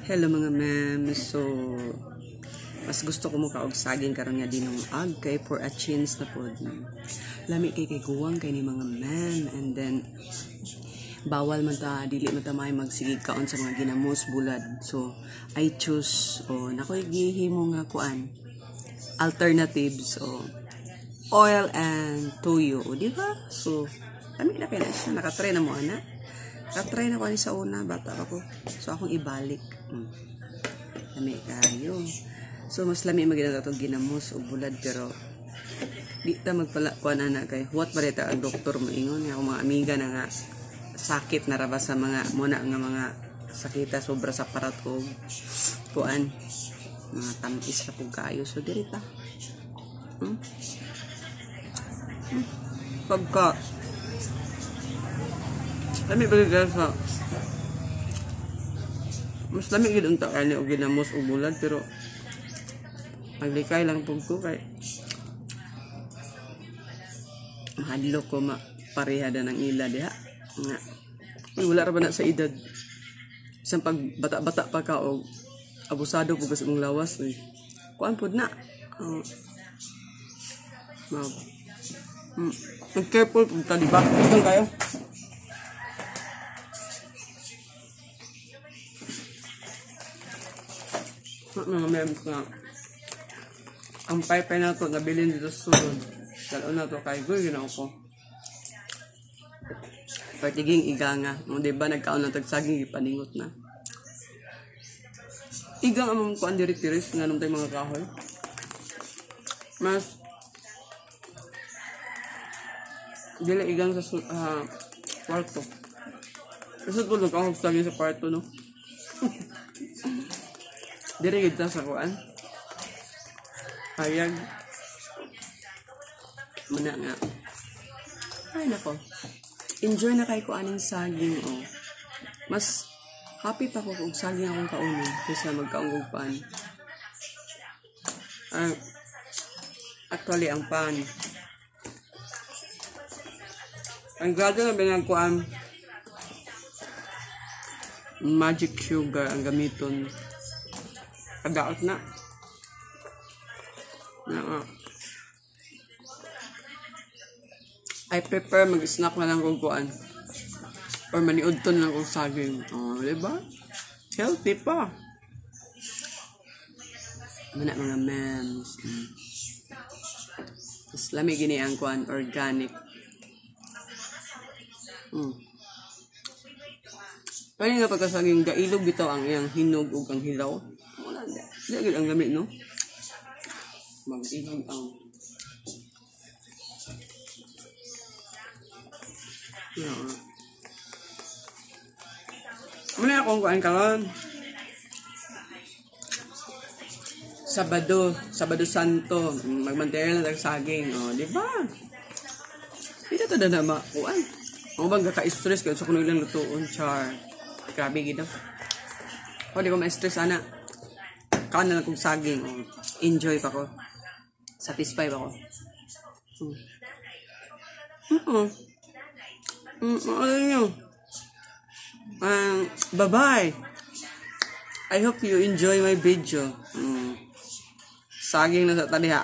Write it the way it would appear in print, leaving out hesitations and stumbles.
Hello mga ma'am. So, mas gusto ko mo kaog saging karon nga dinong ag kay for a chance na pod. Lami kay guwang kay ni mga ma'am, and then bawal man ta, dili man ta may magsigig kaon sa mga ginamos bulad. So, I choose nakoy gihimo nga kuan alternatives oil and toyo, di ba? So, lami na kay na nakatry na mo ana. Katry na ko ni sa una, bata ako. So, akong ibalik. Lami kayo. So, mas lami magiging itong ginamos o bulad. Pero, di ta magpalakuan na kay what ba rita ang doktor mo ingon. Nga mga amiga na nga sakit na raba sa mga muna nga mga sakita sobra sa parat o kuan. Mga tamis na po kayo. So, dirita. Pagka lami bagay sa mas lami gid unta kani og ginamos og bulad, pero maglikay lang pug ko kay mahadlo ko parehada ng ila diha nga wala ra ba na sa edad isang pag bata-bata pa ka og abusado pug sa imong lawas kuan pud na careful pug ta, di ba? Ito kayo. Mga members na ang pipe na ito nabilin dito sa sulod dalo na ito kay guy ginaw ko partiging iga nga diba nagkaon ng tagsaging ipaningot na iga among kuan direct-direct nga nung tayo mga kahoy mas dila igang sa kwarto kasi po nagkahog saging sa kwarto no. Dire gid sa kuan. Hayag. Muna nga. Ay nako. Enjoy na kay ko aning saging Mas happy pa ko kung saging akong kaunon kaysa magkaungog pan. Actually ang pan. Ang grado na binang kuan magic sugar ang gamiton. Kadaot na. I prefer mag-snack na lang kung kuan. Or maniudton lang kung saging. Diba? Healthy pa. Mana mga mems. Mas lami gini ang kuan. Organic. Kaya nga pagkasaging gailog bitaw ang iyang hinog o ang hilaw. Hindi agad ang lamig, no? Mag-inog ang muna akong kuhaan karon Sabado Santo magmantera na saging di ba? Hindi ito na makuhaan ako bang kaka-stress kayo sa kuno ilang lutuon char grabe gina di ko ma-stress ana kaan na lang kong saging enjoy pa ko satisfied ako bye bye. I hope you enjoy my video saging na sa taliha.